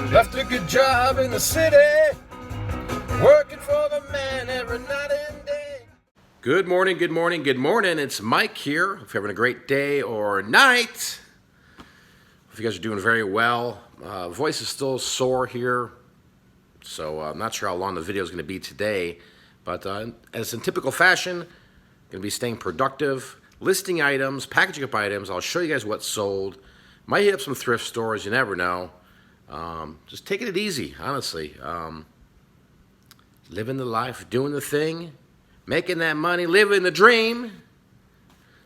Left a good job in the city, working for the man every night and day. Good morning, good morning, good morning. It's Mike here. If you're having a great day or night, hope you guys are doing very well. Voice is still sore here, so I'm not sure how long the video is going to be today. But as in typical fashion, going to be staying productive, listing items, packaging up items. I'll show you guys what's sold. Might hit up some thrift stores. You never know. Just taking it easy, honestly. Living the life, doing the thing, making that money, living the dream.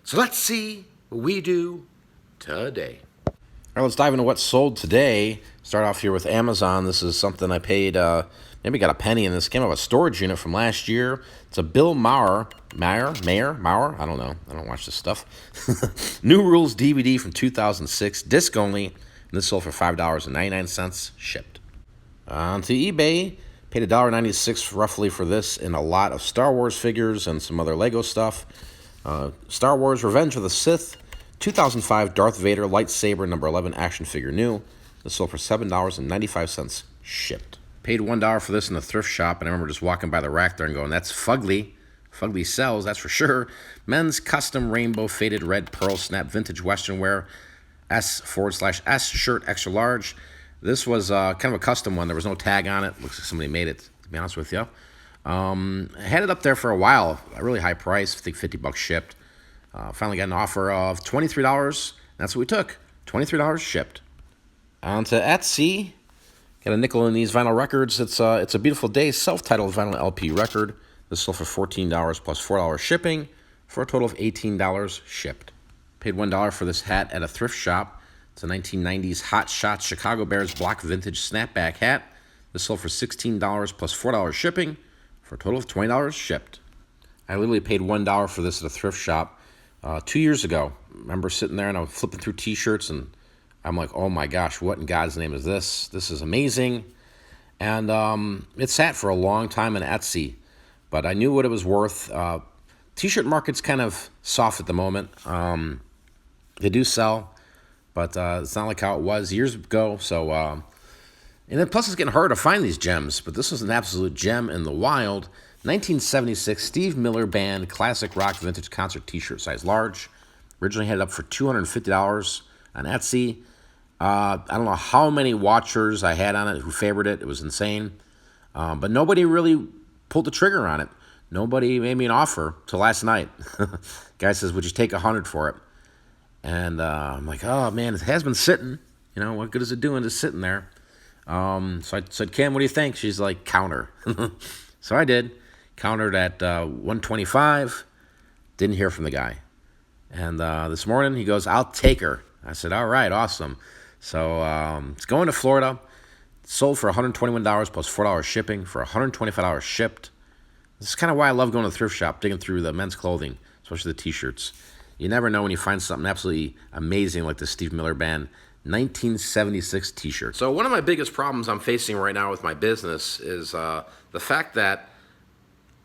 So let's see what we do today. All right, let's dive into what's sold today. Start off here with Amazon. This is something I paid, maybe got a penny in this. Came out of a storage unit from last year. It's a Bill Maher, I don't know. I don't watch this stuff. New Rules DVD from 2006, disc only. And this sold for $5.99, shipped. On to eBay. Paid $1.96 roughly for this and a lot of Star Wars figures and some other Lego stuff. Star Wars Revenge of the Sith, 2005 Darth Vader lightsaber number 11 action figure new. This sold for $7.95, shipped. Paid $1 for this in the thrift shop, and I remember just walking by the rack there and going, that's fugly. Fugly sells, that's for sure. Men's custom rainbow faded red pearl snap vintage western wear, S/S shirt extra large. This was kind of a custom one. There was no tag on it. Looks like somebody made it, to be honest with you. I had it up there for a while, a really high price, I think $50 shipped. Finally got an offer of $23. That's what we took, $23 shipped. On to Etsy. Got a nickel in these vinyl records. It's a Beautiful Day self-titled vinyl LP record. This sold for $14 plus $4 shipping for a total of $18 shipped. Paid $1 for this hat at a thrift shop. It's a 1990s Hot Shots Chicago Bears block vintage snapback hat. This sold for $16 plus $4 shipping for a total of $20 shipped. I literally paid $1 for this at a thrift shop 2 years ago. I remember sitting there and I was flipping through t-shirts and I'm like, oh my gosh, what in God's name is this? This is amazing. And it sat for a long time on Etsy, but I knew what it was worth. T-shirt market's kind of soft at the moment. They do sell, but it's not like how it was years ago. So, and then plus it's getting harder to find these gems, but this was an absolute gem in the wild. 1976 Steve Miller Band Classic Rock Vintage Concert T-shirt, size large. Originally had it up for $250 on Etsy. I don't know how many watchers I had on it who favored it. It was insane. But nobody really pulled the trigger on it. Nobody made me an offer till last night. Guy says, would you take $100 for it? And I'm like, oh, man, it has been sitting. You know, what good is it doing just sitting there? So I said, Kim, what do you think? She's like, counter. So I did. Countered at $125. Didn't hear from the guy. And this morning he goes, I'll take her. I said, all right, awesome. So it's going to Florida. Sold for $121 plus $4 shipping for $125 shipped. This is kind of why I love going to the thrift shop, digging through the men's clothing, especially the t-shirts. You never know when you find something absolutely amazing like this Steve Miller Band 1976 t-shirt. So one of my biggest problems I'm facing right now with my business is the fact that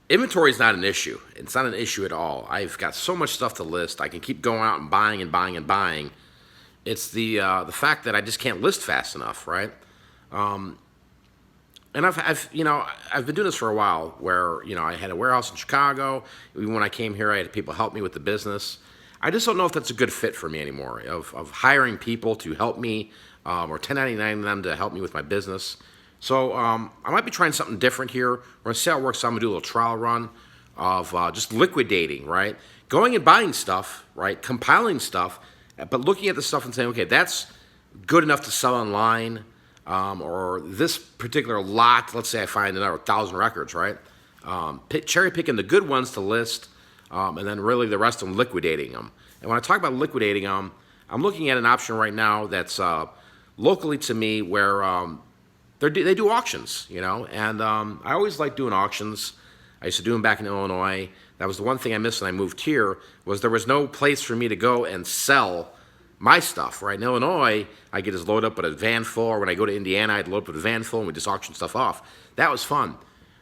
inventory is not an issue. It's not an issue at all. I've got so much stuff to list. I can keep going out and buying and buying and buying. It's the fact that I just can't list fast enough, right? And I've been doing this for a while where, I had a warehouse in Chicago. Even when I came here, I had people help me with the business. I just don't know if that's a good fit for me anymore, of hiring people to help me or 1099 them to help me with my business. So I might be trying something different here. We're going to see how it works. So I'm going to do a little trial run of just liquidating, right? Going and buying stuff, right? Compiling stuff, but looking at the stuff and saying, okay, that's good enough to sell online. Or this particular lot, let's say I find another 1,000 records, right? Cherry picking the good ones to list, and then really the rest of them liquidating them. And when I talk about liquidating them, I'm looking at an option right now that's locally to me where they do auctions, and I always like doing auctions. I used to do them back in Illinois. That was the one thing I missed when I moved here, was there was no place for me to go and sell my stuff, right? In Illinois, I get just load up with a van full, or when I go to Indiana, I'd load up with a van full, and we just auction stuff off. That was fun.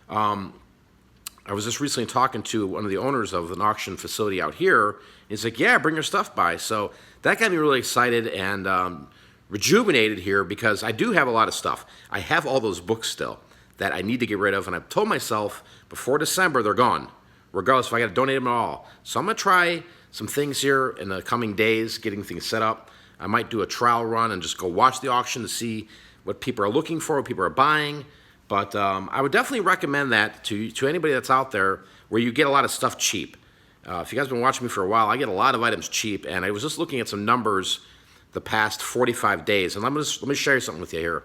I was just recently talking to one of the owners of an auction facility out here. He's like, yeah, bring your stuff by. So that got me really excited and rejuvenated here because I do have a lot of stuff. I have all those books still that I need to get rid of, and I've told myself before December they're gone, regardless if I got to donate them at all. So I'm going to try some things here in the coming days, getting things set up. I might do a trial run and just go watch the auction to see what people are looking for, what people are buying. But I would definitely recommend that to anybody that's out there where you get a lot of stuff cheap. If you guys have been watching me for a while, I get a lot of items cheap, and I was just looking at some numbers the past 45 days, and let me share something with you here.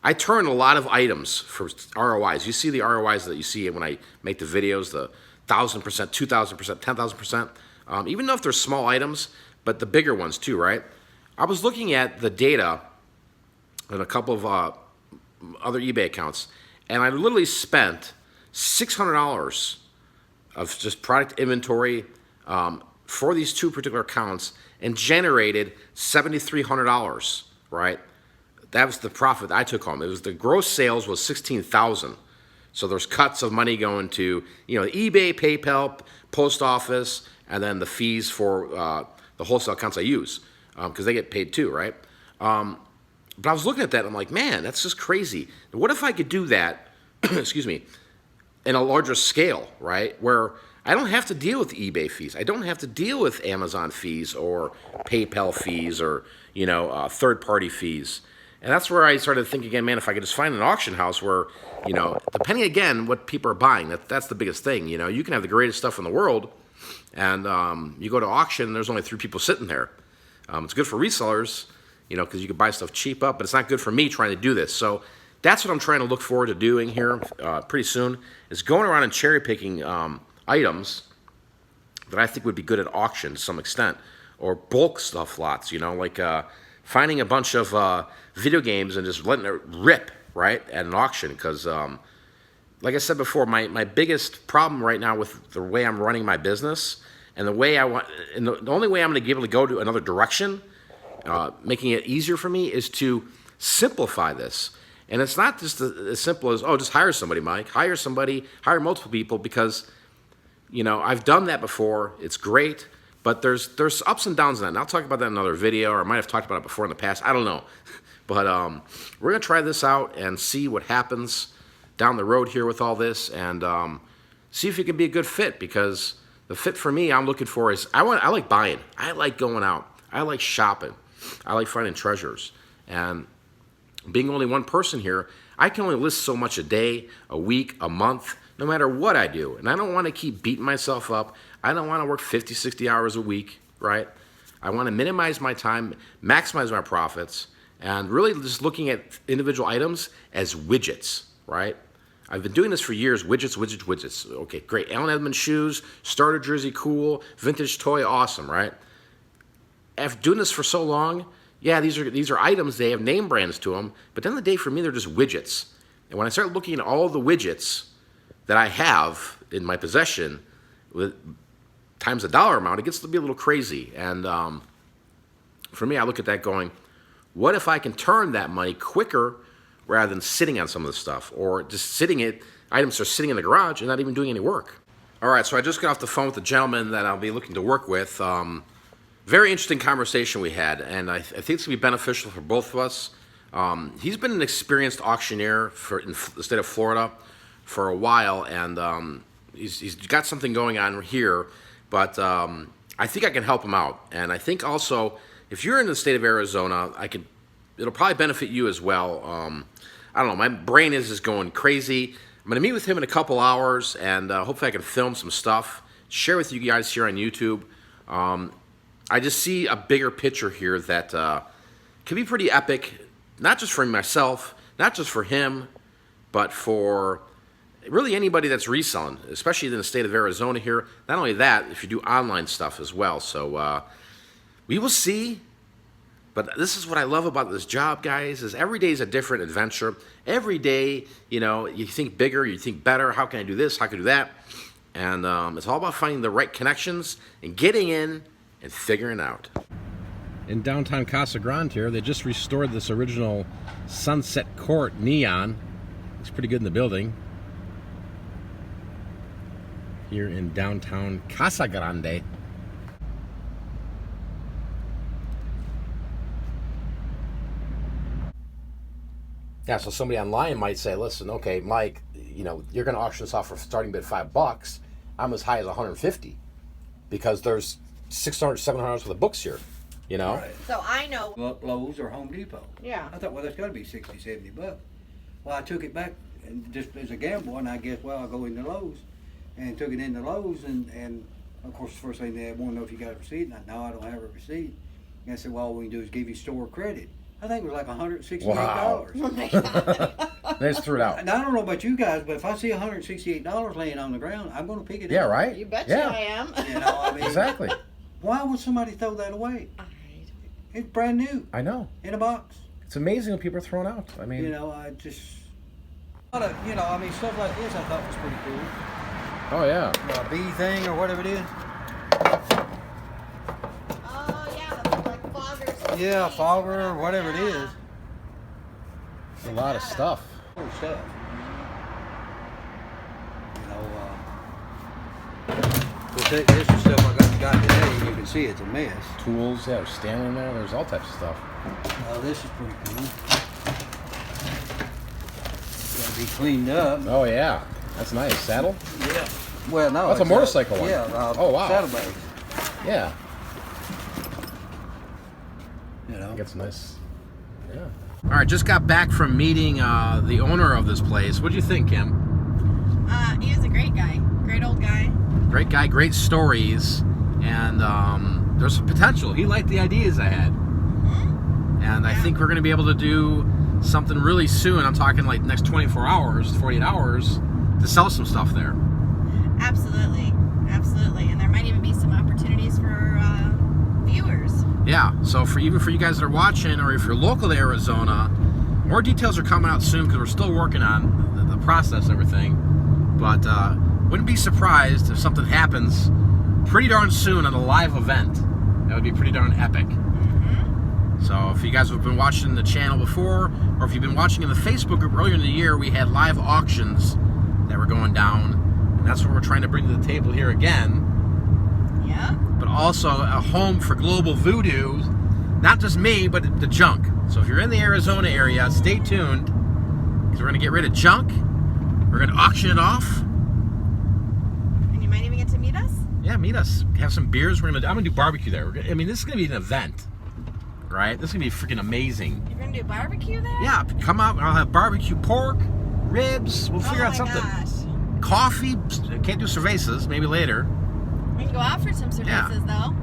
I turn a lot of items for ROIs. You see the ROIs that you see when I make the videos, the 1,000%, 2,000%, 10,000%, even though if they're small items, but the bigger ones too, right? I was looking at the data on a couple of other eBay accounts, and I literally spent $600 of just product inventory for these two particular accounts and generated $7,300, right? That was the profit I took home. It was the gross sales was $16,000. So there's cuts of money going to, eBay, PayPal, post office, and then the fees for the wholesale accounts I use because they get paid too, right? But I was looking at that and I'm like, man, that's just crazy. What if I could do that, excuse me, in a larger scale, right? Where I don't have to deal with eBay fees. I don't have to deal with Amazon fees or PayPal fees or, third-party fees. And that's where I started thinking again, man, if I could just find an auction house where, depending again what people are buying, that's the biggest thing. You can have the greatest stuff in the world, and you go to auction, and there's only 3 people sitting there. It's good for resellers, because you can buy stuff cheap up, but it's not good for me trying to do this. So that's what I'm trying to look forward to doing here pretty soon, is going around and cherry picking items that I think would be good at auction to some extent, or bulk stuff lots, like finding a bunch of video games and just letting it rip, right, at an auction. Because, like I said before, my biggest problem right now with the way I'm running my business and the way the only way I'm going to be able to go to another direction, making it easier for me, is to simplify this. And it's not just as simple as, just hire somebody, Mike. Hire somebody, hire multiple people, because, I've done that before. It's great. But there's ups and downs in that, and I'll talk about that in another video, or I might have talked about it before in the past. I don't know. But we're going to try this out and see what happens down the road here with all this, and see if it can be a good fit, because the fit for me I'm looking for is, I like buying. I like going out. I like shopping. I like finding treasures. And being only one person here, I can only list so much a day, a week, a month, no matter what I do. And I don't want to keep beating myself up. I don't want to work 50, 60 hours a week, right? I want to minimize my time, maximize my profits, and really just looking at individual items as widgets, right? I've been doing this for years, widgets, widgets, widgets. Okay, great. Allen Edmonds shoes, starter jersey, cool, vintage toy, awesome, right? After doing this for so long, yeah, these are items, they have name brands to them, but at the end of the day, for me, they're just widgets. And when I start looking at all the widgets that I have in my possession, with times the dollar amount, it gets to be a little crazy. And for me, I look at that going, what if I can turn that money quicker rather than sitting on some of the stuff, or just items are sitting in the garage and not even doing any work. All right, so I just got off the phone with the gentleman that I'll be looking to work with. Very interesting conversation we had, and I think it's going to be beneficial for both of us. He's been an experienced auctioneer in the state of Florida for a while, and he's got something going on here, but I think I can help him out. And I think also, if you're in the state of Arizona, it'll probably benefit you as well. I don't know, my brain is just going crazy. I'm going to meet with him in a couple hours, and hopefully I can film some stuff, share with you guys here on YouTube. I just see a bigger picture here that can be pretty epic, not just for myself, not just for him, but for really anybody that's reselling, especially in the state of Arizona here. Not only that, if you do online stuff as well. So we will see. But this is what I love about this job, guys, is every day is a different adventure. Every day, you think bigger, you think better. How can I do this? How can I do that? And it's all about finding the right connections and getting in and figuring out. In downtown Casa Grande here, they just restored this original Sunset Court neon. Looks pretty good in the building. Here in downtown Casa Grande. Yeah, so somebody online might say, listen, okay, Mike, you know, you're going to auction this off for starting bid $5. I'm as high as 150 because there's 600, 700 worth of books here, you know? Right. So I know. Lowe's or Home Depot. Yeah. I thought, well, that's got to be $60, $70. Well, I took it back and just as a gamble, and I guess, well, I'll go into Lowe's, and took it into Lowe's, and of course, the first thing they want to know if you got a receipt, and I, no, I don't have a receipt. And I said, well, all we can do is give you store credit. I think it was like $168. Wow. Oh my God. They just threw it out. Now, I don't know about you guys, but if I see $168 laying on the ground, I'm going to pick it Yeah, up. right? You betcha Yeah. I am. You know, I mean, Exactly. why would somebody throw that away? It's brand new I know. in a box. It's amazing what people are throwing out. I mean, You know, I just, you know, I mean, stuff like this I thought was pretty cool. oh yeah. A bee thing or whatever it is. Oh yeah, that's like foggers. Yeah, a fogger or whatever it is. A lot of stuff. Cool stuff. You know, this is stuff I got today. You can see it's a mess. Tools, yeah, there's standing there. There's all types of stuff. Oh, this is pretty cool. Got to be cleaned up. Oh yeah, that's nice. Saddle? Yeah. Well, no. That's a it's motorcycle one. Yeah. Oh, wow. Saddlebags. Yeah. You know. Gets nice. Yeah. All right, just got back from meeting the owner of this place. What do you think, Kim? He is a great guy. Great old guy. Great guy, great stories, and there's some potential. He liked the ideas I had, and I think we're going to be able to do something really soon. I'm talking like next 24 hours, 48 hours, to sell some stuff there. Absolutely. Absolutely. And there might even be some opportunities for viewers. Yeah, so even for you guys that are watching, or if you're local to Arizona, more details are coming out soon because we're still working on the process and everything. But wouldn't be surprised if something happens pretty darn soon at a live event. That would be pretty darn epic. So if you guys have been watching the channel before, or if you've been watching in the Facebook group earlier in the year, we had live auctions that were going down, and that's what we're trying to bring to the table here again. Yeah. But also a home for global voodoo, not just me, but the junk. So if you're in the Arizona area, stay tuned, because we're going to get rid of junk. We're going to auction it off. And you might even get to meet us. Yeah, meet us. Have some beers. I'm going to do barbecue there. I mean, this is going to be an event, right? This is going to be freaking amazing. You're going to do barbecue there? Yeah, come out. I'll have barbecue pork, ribs. We'll figure out something. Gosh. Coffee. Can't do cervezas. Maybe later. We can go out for some cervezas, though.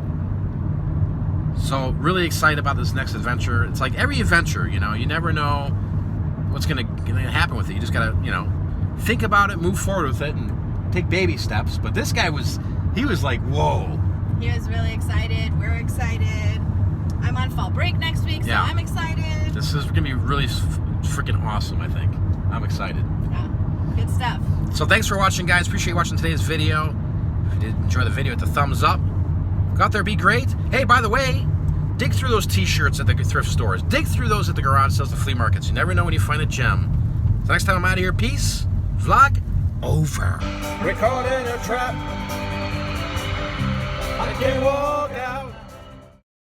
So really excited about this next adventure. It's like every adventure, you know, you never know what's gonna happen with it. You just gotta, you know, think about it, move forward with it, and take baby steps. But this guy was like, whoa. He was really excited. We're excited. I'm on fall break next week, so Yeah. I'm excited. This is gonna be really freaking awesome, I think. I'm excited. Yeah. Good stuff. So thanks for watching, guys. Appreciate you watching today's video. If you did enjoy the video, hit the thumbs up. Go out there, be great. Hey, by the way, dig through those t-shirts at the thrift stores. Dig through those at the garage sales, the flea markets. You never know when you find a gem. So next time I'm out of here, peace. Vlog over. We're caught in a trap. I can't walk out.